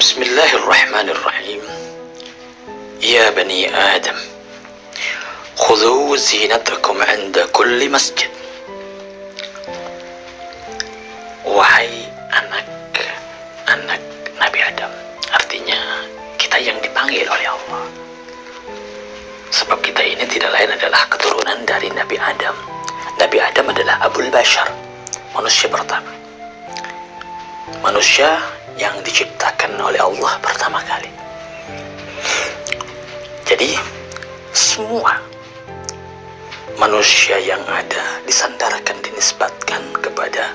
Bismillahirrahmanirrahim. Ya bani Adam, khudhu zinatakum 'inda kulli masjid. Wahai anak-anak Nabi Adam, artinya kita yang dipanggil oleh Allah. Sebab kita ini tidak lain adalah keturunan dari Nabi Adam. Nabi Adam adalah Abul Bashar, manusia pertama, manusia yang diciptakan oleh Allah pertama kali. Jadi semua manusia yang ada disandarkan, dinisbatkan kepada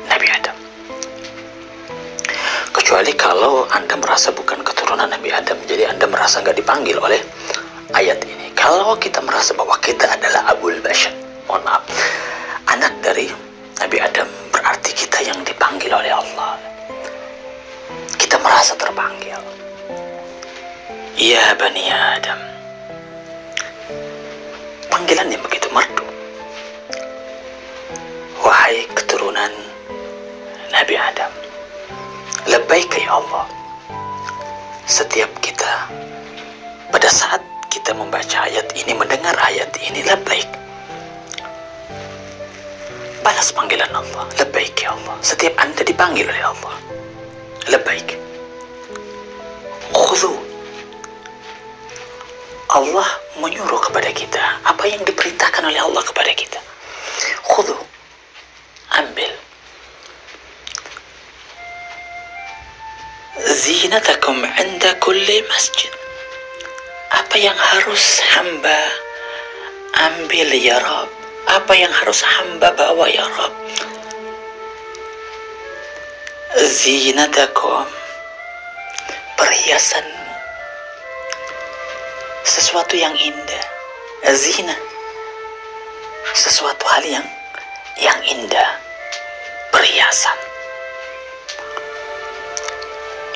Nabi Adam, kecuali kalau Anda merasa bukan keturunan Nabi Adam, jadi Anda merasa nggak dipanggil oleh ayat ini. Kalau kita merasa bahwa kita adalah Abul Bashar, mohon maaf, anak dari Nabi Adam, berarti kita yang dipanggil oleh Allah. Kita merasa terpanggil. Ya bani Adam, panggilan yang begitu merdu. Wahai keturunan Nabi Adam, labbaik ya Allah. Setiap kita pada saat kita membaca ayat ini, mendengar ayat ini, labbaik, balas panggilan Allah. Labbaik ya Allah. Setiap Anda dipanggil oleh Allah, labbaik. Khudhu. Allah menyuruh kepada kita apa yang diperintahkan oleh Allah kepada kita. Khudhu, ambil. Zinatakum 'inda kulli masjid. Apa yang harus hamba ambil ya Rabb? Apa yang harus hamba bawa ya Rabb? Zinatakum, perhiasan, sesuatu yang indah. Zina, sesuatu hal yang indah, perhiasan.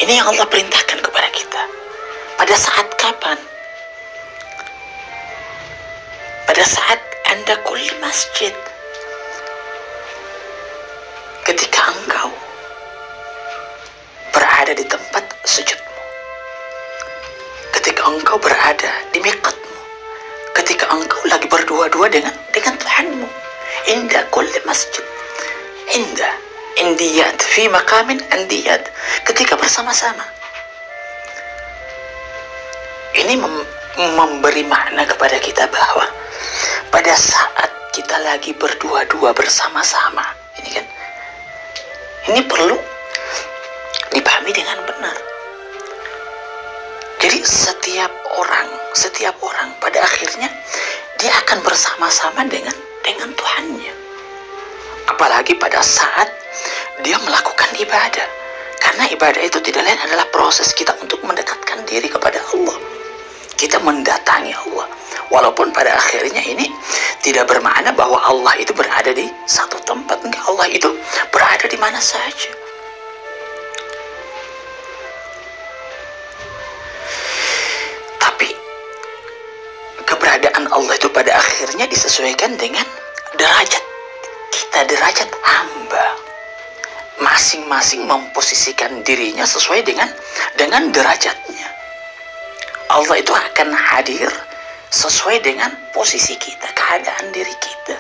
Ini yang Allah perintahkan kepada kita. Pada saat kapan? Pada saat Anda kulli masjid, ketika engkau berada di tempat sujudmu, ketika engkau berada di miqatmu, ketika engkau lagi berdua-dua dengan Tuhanmu. Inda kulli masjid, indiyat, fi maqamin indiyat, ketika bersama-sama. Ini memberi makna kepada kita bahwa pada saat kita lagi berdua-dua bersama-sama, ini perlu dipahami dengan benar. Jadi setiap orang pada akhirnya dia akan bersama-sama dengan Tuhannya. Apalagi pada saat dia melakukan ibadah. Karena ibadah itu tidak lain adalah proses kita untuk mendekatkan diri kepada Allah. Kita mendatangi Allah. Walaupun pada akhirnya ini tidak bermakna bahwa Allah itu berada di satu tempat. Enggak, Allah itu berada di mana saja. Tapi keberadaan Allah itu pada akhirnya disesuaikan dengan derajat kita, derajat hamba. Masing-masing memposisikan dirinya sesuai dengan derajatnya. Allah itu akan hadir sesuai dengan posisi kita, keadaan diri kita.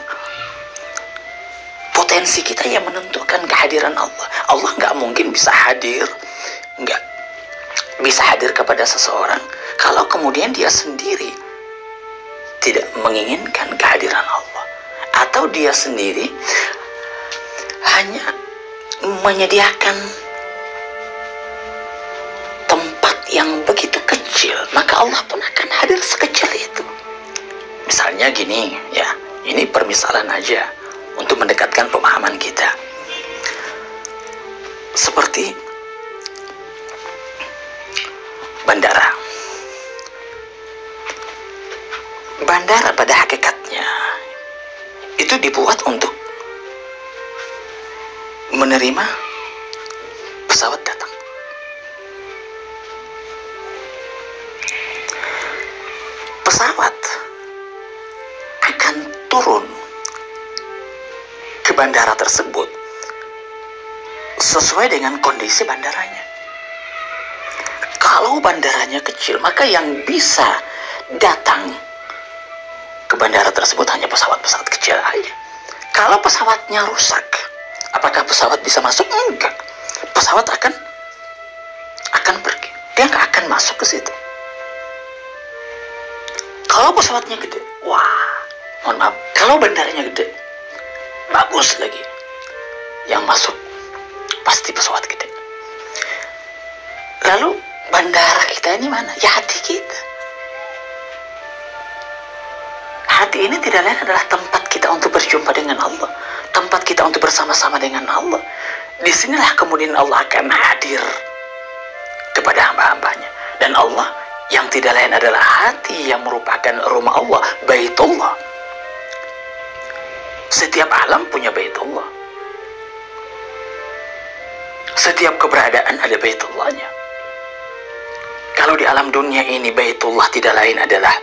Potensi kita yang menentukan kehadiran Allah. Allah nggak mungkin bisa hadir kepada seseorang kalau kemudian dia sendiri tidak menginginkan kehadiran Allah, atau dia sendiri hanya menyediakan tempat yang begitu kecil, maka Allah pun akan hadir sekecil itu. Misalnya gini ya, ini permisalan aja untuk mendekatkan pemahaman kita. Seperti bandara. Bandara pada hakikatnya itu dibuat untuk menerima pesawat datang. Pesawat akan turun ke bandara tersebut sesuai dengan kondisi bandaranya. Kalau bandaranya kecil, maka yang bisa datang ke bandara tersebut hanya pesawat-pesawat kecil aja. Kalau pesawatnya rusak, apakah pesawat bisa masuk? Enggak. Pesawat akan pergi. Dia nggak akan masuk ke situ. Kalau pesawatnya gede, wah, mohon maaf, kalau bandaranya gede, bagus lagi. Yang masuk pasti pesawat gede. Lalu bandara kita ini mana? Ya hati kita. Hati ini tidak lain adalah tempat kita untuk berjumpa dengan Allah, tempat kita untuk bersama-sama dengan Allah. Disinilah kemudian Allah akan hadir kepada hamba-hambanya. Dan Allah yang tidak lain adalah hati yang merupakan rumah Allah, Baitullah. Setiap alam punya Baitullah. Setiap keberadaan ada Baitullahnya. Kalau di alam dunia ini Baitullah tidak lain adalah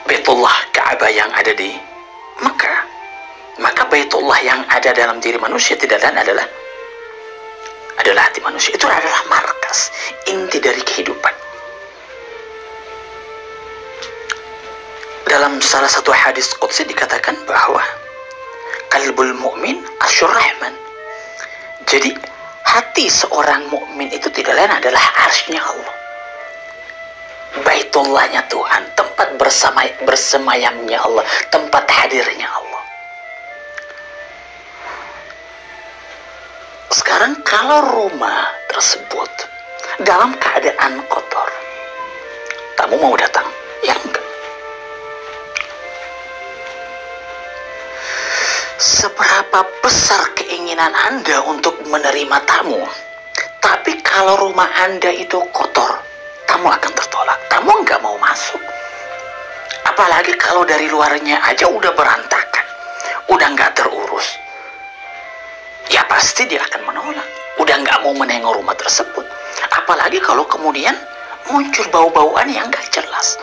Baitullah Ka'bah yang ada di Mekah, maka Baitullah yang ada dalam diri manusia tidak lain adalah hati manusia. Itu adalah markas inti dari kehidupan. Dalam salah satu hadis qudsi dikatakan bahwa qalbul mu'min arsyur rahman. Jadi hati seorang mukmin itu tidak lain adalah arsy-nya Allah, Baitullahnya Tuhan, tempat bersemayamnya Allah, tempat hadirnya Allah. Sekarang kalau rumah tersebut dalam keadaan kotor, tamu mau datang? Ya enggak. Seberapa besar keinginan Anda untuk menerima tamu, tapi kalau rumah Anda itu kotor, tamu akan tertolak. Tamu nggak mau masuk. Apalagi kalau dari luarnya aja udah berantakan, udah nggak terurus, ya pasti dia akan menolak. Udah nggak mau menengok rumah tersebut. Apalagi kalau kemudian muncul bau-bauan yang nggak jelas.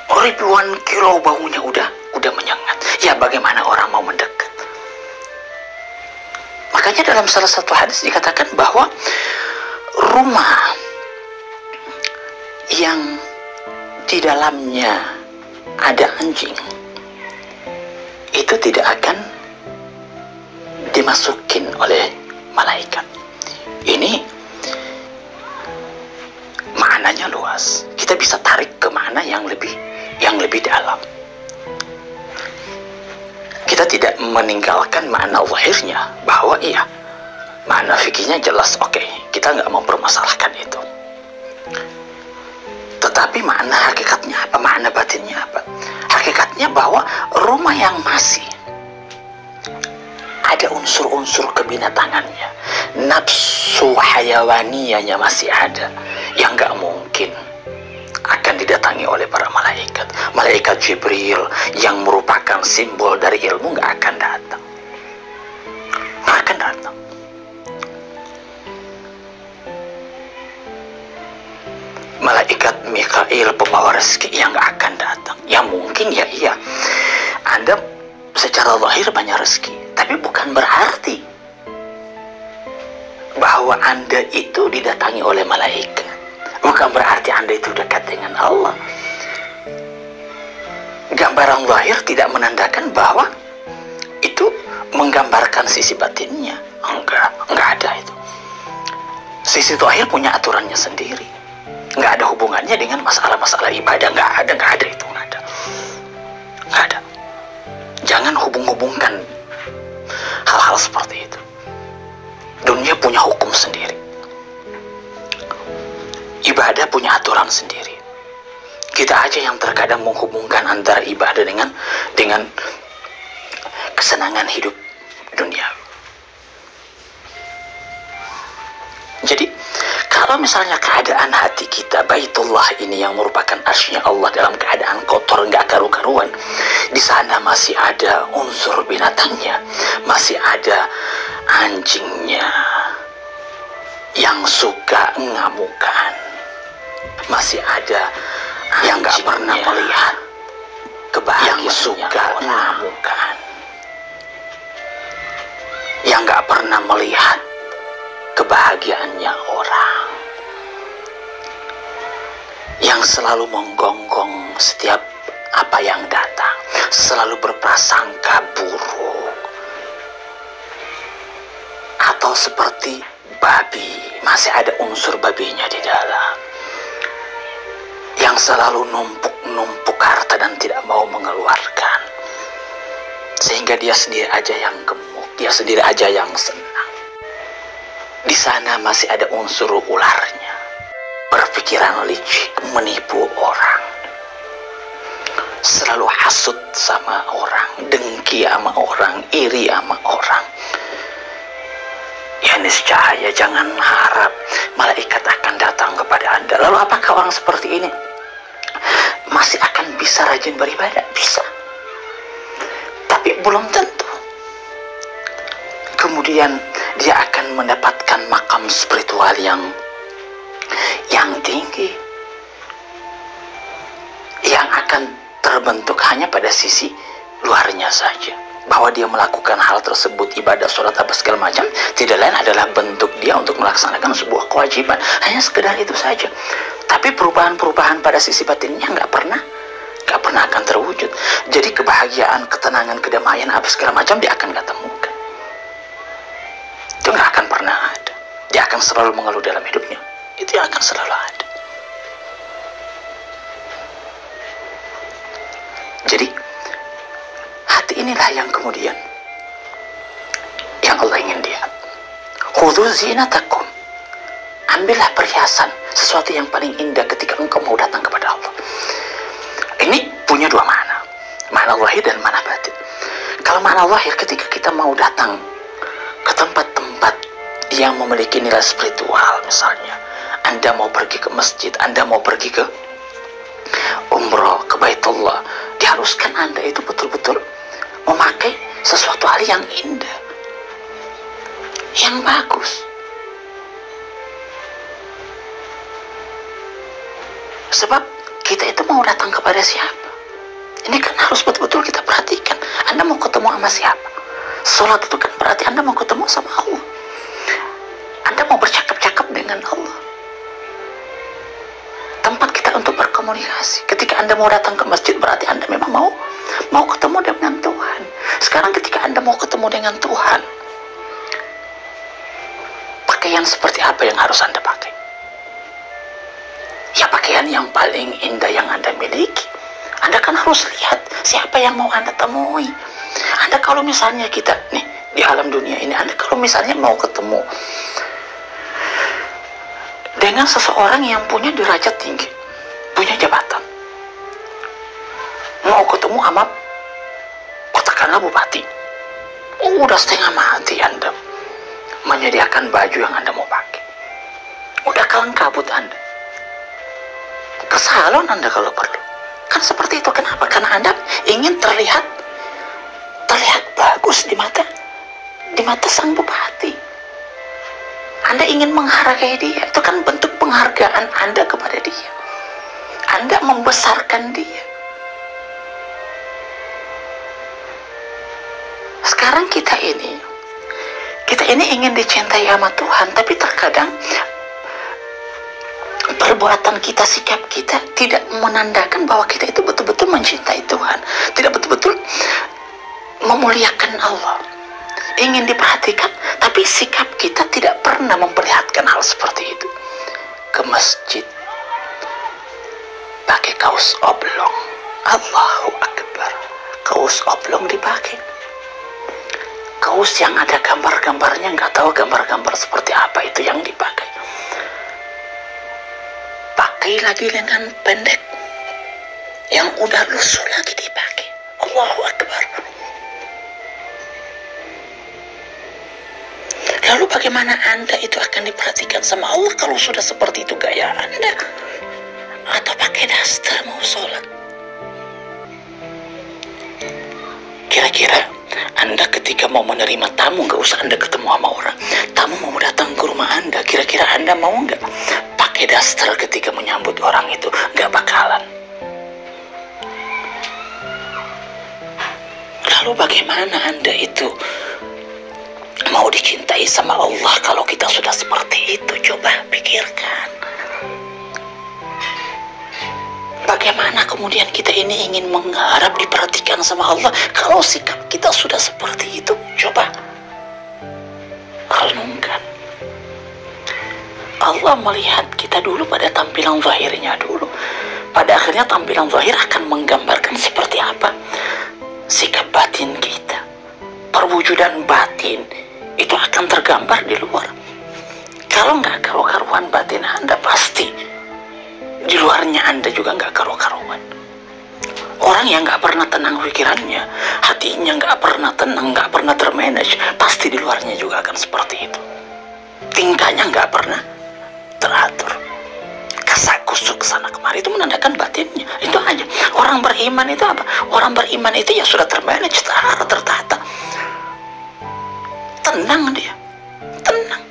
Ribuan kilo baunya udah menyengat. Ya bagaimana orang mau mendekat? Makanya dalam salah satu hadis dikatakan bahwa rumah yang di dalamnya ada anjing itu tidak akan dimasukin oleh malaikat. Ini maknanya luas. Kita bisa tarik ke makna yang lebih dalam. Kita tidak meninggalkan makna zahirnya bahwa iya, makna fikihnya jelas, oke, kita nggak mau permasalahkan itu. Tetapi makna hakikatnya apa? Makna batinnya apa? Hakikatnya bahwa rumah yang masih ada unsur-unsur kebinatangannya, nafsu hayawaniyanya masih ada, yang nggak mungkin akan didatangi oleh para malaikat. Malaikat Jibril yang merupakan simbol dari ilmu nggak akan datang. Nggak akan datang. Malaikat Mikail pembawa rezeki yang nggak akan datang. Yang mungkin ya iya, Anda secara zahir banyak rezeki, tapi bukan berarti bahwa Anda itu didatangi oleh malaikat. Bukan berarti Anda itu dekat dengan Allah. Gambaran zahir tidak menandakan bahwa itu menggambarkan sisi batinnya. Enggak ada itu. Sisi zahir punya aturannya sendiri. Enggak ada hubungannya dengan masalah-masalah ibadah. Enggak ada itu, enggak ada. Jangan hubung-hubungkan hal-hal seperti itu. Dunia punya hukum sendiri. Ibadah punya aturan sendiri. Kita aja yang terkadang menghubungkan antara ibadah dengan kesenangan hidup dunia. Jadi kalau misalnya keadaan hati kita, Baitullah ini yang merupakan arsy-nya Allah dalam keadaan kotor, nggak karu-karuan, di sana masih ada unsur binatangnya, masih ada anjingnya yang suka ngamukan, masih ada yang nggak pernah melihat kebahagiaan, yang suka ngamukan, yang nggak pernah melihat kebahagiaannya orang yang selalu menggonggong setiap apa yang datang, selalu berprasangka buruk, atau seperti babi, masih ada unsur babinya di dalam, yang selalu numpuk harta dan tidak mau mengeluarkan, sehingga dia sendiri aja yang gemuk, dia sendiri aja yang senang. Di sana masih ada unsur ularnya, berpikiran licik, menipu orang, selalu hasut sama orang, dengki sama orang, iri sama orang. Ya niscaya jangan harap malaikat akan datang kepada Anda. Lalu apakah orang seperti ini masih akan bisa rajin beribadah? Bisa, tapi belum tentu kemudian dia akan mendapatkan makam spiritual yang tinggi, yang akan terbentuk hanya pada sisi luarnya saja, bahwa dia melakukan hal tersebut, ibadah, sholat, apa segala macam, tidak lain adalah bentuk dia untuk melaksanakan sebuah kewajiban, hanya sekedar itu saja. Tapi perubahan-perubahan pada sisi batinnya nggak pernah akan terwujud. Jadi kebahagiaan, ketenangan, kedamaian, apa segala macam dia akan nggak temukan. Itu nggak akan pernah ada. Dia akan selalu mengeluh dalam hidupnya. Itu yang akan selalu ada. Jadi hati inilah yang kemudian yang Allah ingin lihat. Khudhu zinatakum, ambillah perhiasan, sesuatu yang paling indah ketika engkau mau datang kepada Allah. Ini punya dua makna, makna zahir dan makna batin. Kalau makna zahir, ketika kita mau datang ke tempat-tempat yang memiliki nilai spiritual, misalnya Anda mau pergi ke masjid, Anda mau pergi ke umroh, ke Baitullah, diharuskan Anda itu betul-betul memakai sesuatu hal yang indah, yang bagus. Sebab kita itu mau datang kepada siapa? Ini kan harus betul-betul kita perhatikan. Anda mau ketemu sama siapa? Sholat itu kan berarti Anda mau ketemu sama Allah. Anda mau bercakap-cakap dengan Allah. Tempat kita untuk berkomunikasi. Ketika Anda mau datang ke masjid, berarti Anda memang mau ketemu dengan Tuhan. Sekarang ketika Anda mau ketemu dengan Tuhan, pakaian seperti apa yang harus Anda pakai? Ya pakaian yang paling indah yang Anda miliki. Anda kan harus lihat siapa yang mau Anda temui. Anda kalau misalnya kita nih di alam dunia ini, Anda kalau misalnya mau ketemu dengan seseorang yang punya derajat tinggi, punya jabatan, mau ketemu sama katakanlah bupati, udah setengah mati Anda menyediakan baju yang Anda mau pakai, udah kalang kabut Anda ke salon Anda kalau perlu. Kan seperti itu. Kenapa? Karena Anda ingin terlihat bagus di mata sang bupati. Anda ingin menghargai dia. Itu kan bentuk penghargaan Anda kepada dia. Anda membesarkan dia. Sekarang kita ini ingin dicintai sama Tuhan, tapi terkadang perbuatan kita, sikap kita tidak menandakan bahwa kita itu betul-betul mencintai Tuhan, tidak betul-betul memuliakan Allah. Ingin diperhatikan, tapi sikap kita tidak pernah memperlihatkan hal seperti itu. Ke masjid pakai kaos oblong, Allahu Akbar, kaos oblong dipakai, kaos yang ada gambar-gambarnya, nggak tahu gambar-gambar seperti apa itu yang dipakai. Pakai lagi lengan pendek yang udah lusuh lagi dipakai. Allahu Akbar. Lalu bagaimana Anda itu akan diperhatikan sama Allah kalau sudah seperti itu gaya Anda? Atau pakai daster mau sholat? Kira-kira Anda ketika mau menerima tamu, nggak usah Anda ketemu sama orang, tamu mau datang ke rumah Anda, kira-kira Anda mau nggak pakai daster ketika menyambut orang itu? Nggak bakalan. Lalu bagaimana Anda itu mau dicintai sama Allah kalau kita sudah seperti itu? Coba pikirkan. Bagaimana kemudian kita ini ingin mengharap diperhatikan sama Allah kalau sikap kita sudah seperti itu? Coba renungkan. Allah melihat kita dulu pada tampilan zahirnya dulu. Pada akhirnya tampilan zahir akan menggambarkan seperti apa sikap batin kita. Perwujudan batin itu akan tergambar di luar. Kalau nggak karu-karuan batin Anda, pasti di luarnya Anda juga nggak karu-karuan. Orang yang nggak pernah tenang pikirannya, hatinya nggak pernah tenang, nggak pernah termanage, pasti di luarnya juga akan seperti itu. Tingkahnya nggak pernah teratur, kasak-kusuk sana kemari, itu menandakan batinnya. Itu aja. Orang beriman itu apa? Orang beriman itu ya sudah termanage, tertata, tenang dia, tenang,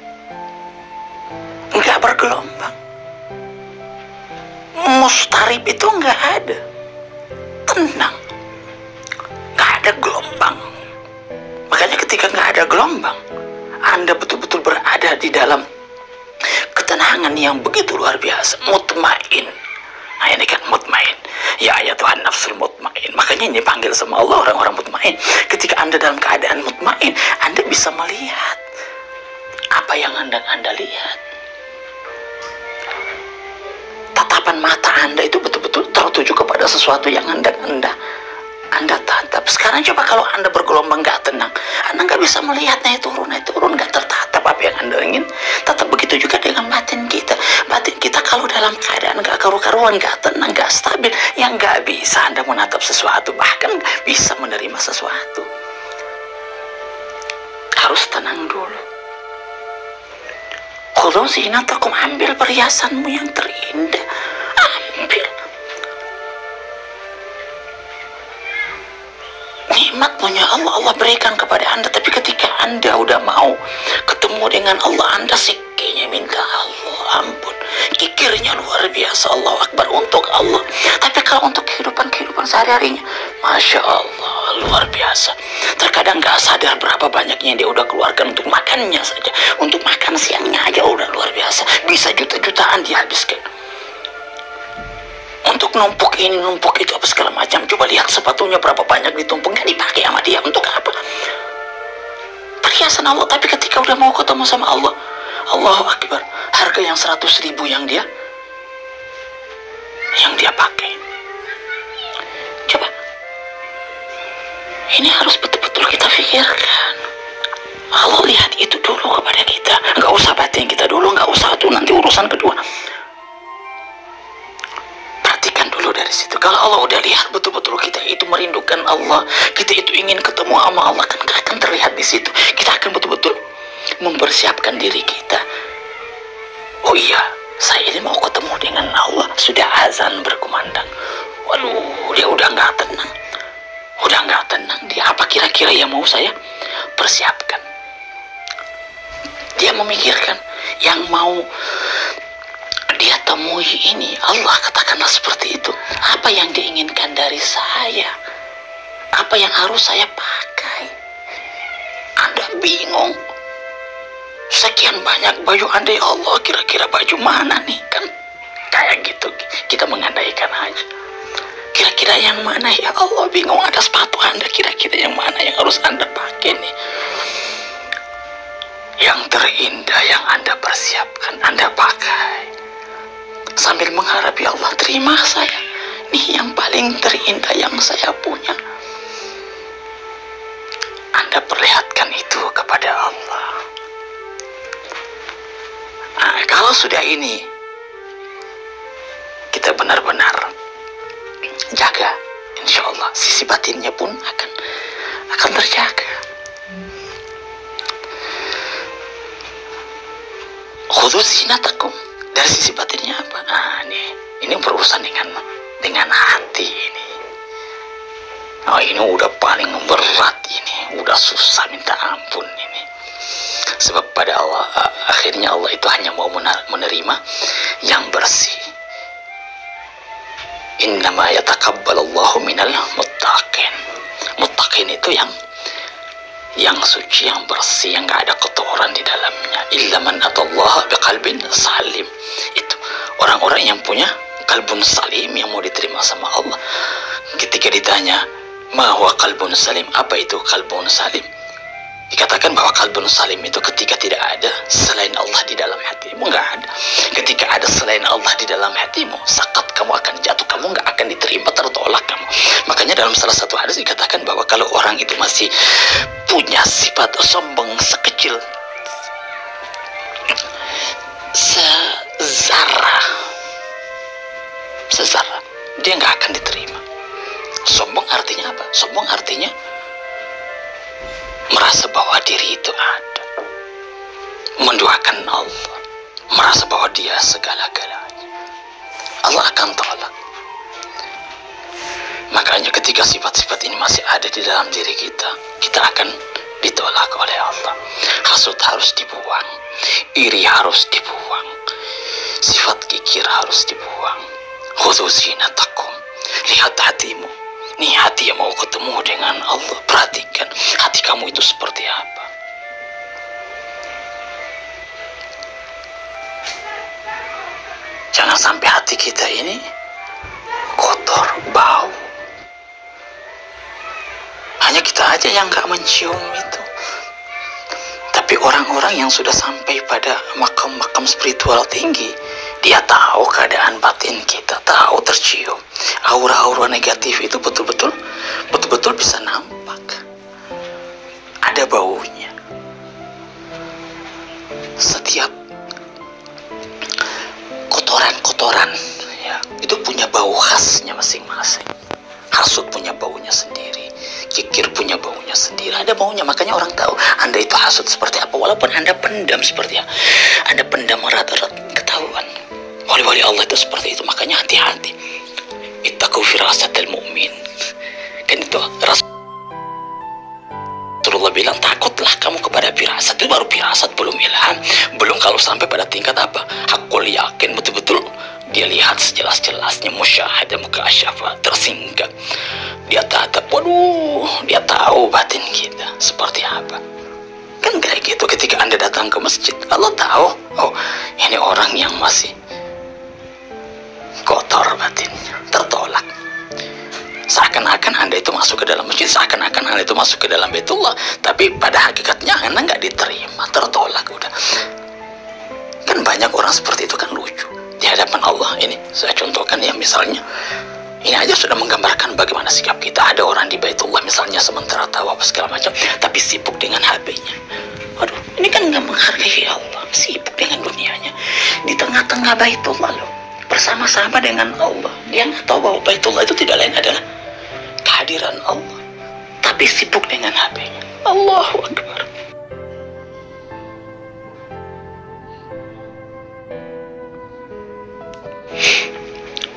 nggak bergelombang. Mustarib itu nggak ada, tenang, nggak ada gelombang. Makanya ketika nggak ada gelombang, Anda betul-betul berada di dalam ketenangan yang begitu luar biasa, mutmain. Nah ini kan mutmain, ya Tuhan nafsul mutmain. Makanya ini dipanggil sama Allah orang-orang mutmain. Ketika Anda dalam keadaan mutmain, Anda bisa melihat apa yang Anda lihat. Tatapan mata Anda itu betul-betul tertuju kepada sesuatu yang Anda tatap. Sekarang coba kalau Anda bergelombang nggak tenang, Anda nggak bisa melihat naik turun, nggak tertatap apa yang Anda ingin. Tetap begitu juga dengan batin kita. Batin kita kalau dalam keadaan nggak karu-karuan, nggak tenang, nggak stabil, yang nggak bisa Anda menatap sesuatu, bahkan bisa menerima sesuatu. Harus tenang dulu. Khudhu zinatakum, ambil perhiasanmu yang terindah, ambil. Nikmat punya Allah, Allah berikan kepada Anda. Tapi ketika Anda udah mau ketemu dengan Allah, Anda sikinya minta Allah ampun, kikirnya luar biasa, Allah Akbar untuk Allah. Tapi kalau untuk kehidupan sehari-harinya, Masya Allah, luar biasa. Terkadang gak sadar berapa banyaknya yang dia udah keluarkan untuk makannya saja. Untuk makan siangnya aja udah luar biasa, bisa juta-jutaan dihabiskan. Untuk numpuk ini, numpuk itu, apa segala macam. Coba lihat sepatunya berapa banyak ditumpuk, nggak dipakai sama dia. Untuk apa? Perhiasan Allah. Tapi ketika udah mau ketemu sama Allah, Allahu Akbar, harga yang 100.000 yang dia pakai. Coba, ini harus betul-betul kita pikirkan. Allah lihat itu dulu kepada kita. Nggak usah batin kita dulu, nggak usah tuh nanti urusan kedua. Dari situ, kalau Allah udah lihat betul-betul kita itu merindukan Allah, kita itu ingin ketemu sama Allah, kan akan terlihat di situ. Kita akan betul-betul mempersiapkan diri kita. Oh iya, saya ini mau ketemu dengan Allah. Sudah azan berkumandang. Waduh, dia udah nggak tenang. Dia apa kira-kira yang mau saya persiapkan? Dia memikirkan yang mau dia temui ini, Allah katakanlah seperti itu. Apa yang diinginkan dari saya? Apa yang harus saya pakai? Anda bingung. Sekian banyak baju Anda, ya Allah, kira-kira baju mana nih? Kan kayak gitu, kita mengandaikan aja. Kira-kira yang mana, ya Allah, bingung. Ada sepatu Anda, kira-kira yang mana yang harus Anda pakai nih? Yang terindah yang Anda persiapkan, Anda pakai. Sambil mengharap, ya Allah, terima saya. Nih yang paling terindah yang saya punya. Anda perlihatkan itu kepada Allah. Nah, kalau sudah ini, kita benar-benar jaga, insya Allah sisi batinnya pun akan terjaga. Khudhu zinatakum. Dari sisi batinnya apa? Nah, ini berurusan dengan hati ini. Oh, ini udah paling berat ini, udah susah minta ampun ini. Sebab pada Allah, akhirnya Allah itu hanya mau menerima yang bersih. Innama yataqabbalallahu minal muttaqin. Muttaqin itu yang suci, yang bersih, yang gak ada kotoran di dalamnya. Illa man atallaha biqalbin salim. Itu orang-orang yang punya kalbun salim, yang mau diterima sama Allah. Ketika ditanya, ma huwa qalbun salim, apa itu kalbun salim? Dikatakan bahwa kalbun salim itu ketika tidak ada selain Allah di dalam hatimu, nggak ada. Ketika ada selain Allah di dalam hatimu, sakat, kamu akan jatuh, kamu nggak akan diterima, tertolak kamu. Makanya dalam salah satu hadis dikatakan bahwa kalau orang itu masih punya sifat sombong sekecil sezara, dia nggak akan diterima. Sombong artinya apa? Sombong artinya merasa bahwa diri itu ada, menduakan Allah, merasa bahwa dia segala-galanya. Allah akan tolak. Makanya ketika sifat-sifat ini masih ada di dalam diri kita, kita akan ditolak oleh Allah. Hasud harus dibuang, iri harus dibuang, sifat kikir harus dibuang. Khudhu zinatakum, lihat hatimu. Nih hati yang mau ketemu dengan Allah. Perhatikan hati kamu itu seperti apa. Jangan sampai hati kita ini kotor, bau. Hanya kita aja yang gak mencium itu. Tapi orang-orang yang sudah sampai pada makam-makam spiritual tinggi, dia tahu keadaan batin kita, tahu, tercium. Aura-aura negatif itu betul-betul bisa nampak. Ada baunya. Setiap kotoran-kotoran ya, itu punya bau khasnya masing-masing. Hasud punya baunya sendiri, kikir punya baunya sendiri, ada baunya. Makanya orang tahu Anda itu hasud seperti apa, walaupun Anda pendam seperti apa. Anda pendam erat-erat, ketahuan. Wali-wali Allah itu seperti itu. Makanya hati-hati. Ittaqu firasatil mu'min. Kan itu Rasulullah bilang, takutlah kamu kepada firasat. Itu baru firasat, belum ilham, belum kalau sampai pada tingkat apa, hakul yakin, betul-betul dia lihat sejelas-jelasnya, musyahadah, mukasyafah, tersingkat, dia tatap, waduh, dia tahu batin kita seperti apa. Kan kayak gitu. Ketika Anda datang ke masjid, Allah tahu, oh ini orang yang masih kotor batinnya, tertolak. Seakan-akan Anda itu masuk ke dalam masjid, seakan-akan Anda itu masuk ke dalam Baitullah, tapi pada hakikatnya Anda nggak diterima, tertolak udah. Kan banyak orang seperti itu, kan lucu di hadapan Allah. Ini saya contohkan ya, misalnya ini aja sudah menggambarkan bagaimana sikap kita. Ada orang di Baitullah misalnya, sementara tahu apa segala macam, tapi sibuk dengan HP-nya. Aduh, ini kan nggak menghargai Allah, sibuk dengan dunianya. Di tengah-tengah Baitullah loh, bersama-sama dengan Allah. Dia nggak tahu bahwa Baitullah itu tidak lain adalah kehadiran Allah, tapi sibuk dengan HP-nya. Allahu Akbar.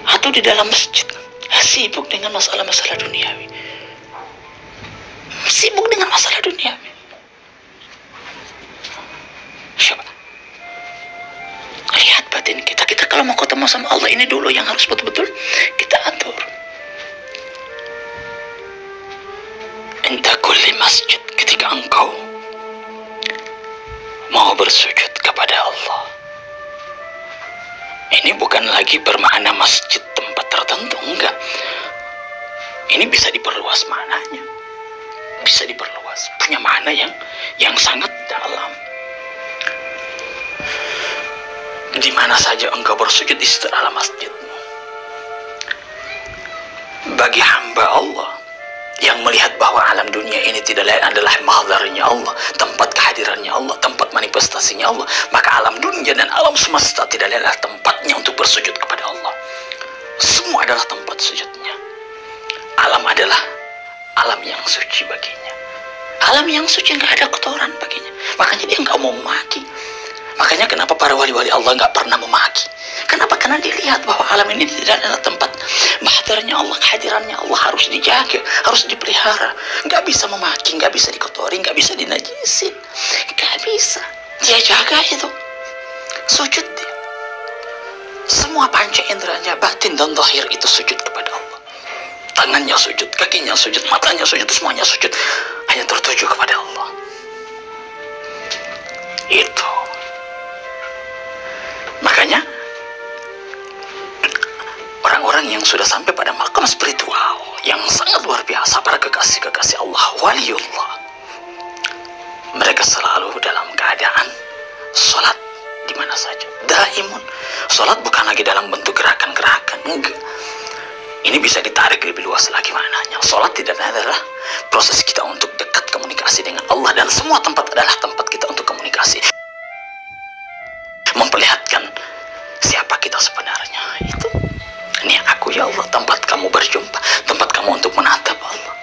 Atau di dalam masjid, sibuk dengan masalah-masalah duniawi, sibuk dengan masalah duniawi. Coba lihat batin kita. Kita kalau mau ketemu sama Allah, ini dulu yang harus betul-betul kita atur. Inta kulli masjid, ketika engkau mau bersujud kepada Allah, ini bukan lagi bermakna masjid tempat tertentu, enggak. Ini bisa diperluas maknanya, bisa diperluas, punya makna yang sangat dalam. Di mana saja engkau bersujud, di situ adalah masjidmu. Bagi hamba Allah yang melihat bahwa alam dunia ini tidak lain adalah mahdarnya Allah, tempat kehadirannya Allah, tempat manifestasinya Allah, maka alam dunia dan alam semesta tidak lain adalah tempatnya untuk bersujud kepada Allah. Semua adalah tempat sujudnya. Alam adalah alam yang suci baginya. Alam yang suci, nggak ada kotoran baginya. Makanya dia nggak mau memaki. Makanya kenapa para wali-wali Allah nggak pernah memaki? Kenapa? Karena dilihat bahwa alam ini tidak adalah tempat mahdarnya Allah, kehadirannya Allah, harus dijaga, harus dipelihara. Nggak bisa memaki, nggak bisa dikotori, nggak bisa dinajisin, nggak bisa. Dia jaga itu, sujud dia. Semua panca inderanya, batin dan zahir itu sujud kepada Allah. Tangannya sujud, kakinya sujud, matanya sujud, semuanya sujud, hanya tertuju kepada Allah. Itu. Makanya orang-orang yang sudah sampai pada makam spiritual yang sangat luar biasa, para kekasih-kekasih Allah, waliullah, mereka selalu dalam keadaan sholat di mana saja. Daimun. Sholat bukan lagi dalam bentuk gerakan-gerakan, enggak. Ini bisa ditarik lebih luas lagi maknanya. Sholat tidak adalah proses kita untuk dekat komunikasi dengan Allah, dan semua tempat adalah tempat kita untuk komunikasi, memperlihatkan siapa kita sebenarnya. Itu, ini aku ya Allah, tempat kamu berjumpa, tempat kamu untuk menatap Allah.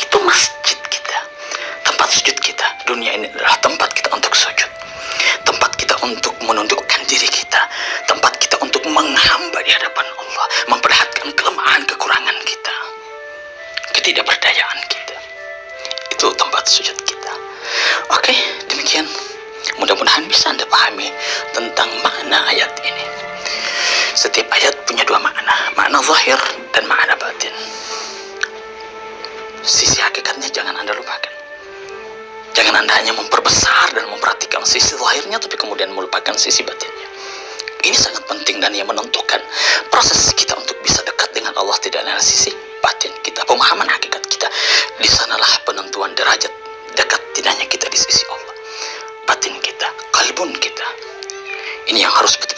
Itu masjid kita, tempat sujud kita. Dunia ini adalah tempat kita untuk sujud, tempat kita untuk menundukkan diri kita, tempat kita untuk menghamba di hadapan Allah, memperlihatkan kelemahan, kekurangan kita, ketidakberdayaan kita. Itu tempat sujud kita. Oke, demikian. Mudah-mudahan bisa Anda pahami tentang makna ayat ini. Setiap ayat punya dua makna, makna zahir dan makna batin. Sisi hakikatnya jangan Anda lupakan. Jangan Anda hanya memperbesar dan memperhatikan sisi zahirnya, tapi kemudian melupakan sisi batinnya. Ini sangat penting, dan yang menentukan proses kita untuk bisa dekat dengan Allah tidak hanya sisi batin kita, pemahaman hakikat kita. Di sanalah penentuan derajat dekat tidaknya kita di sisi Allah. Batin kita, kalbun kita. Ini yang harus betul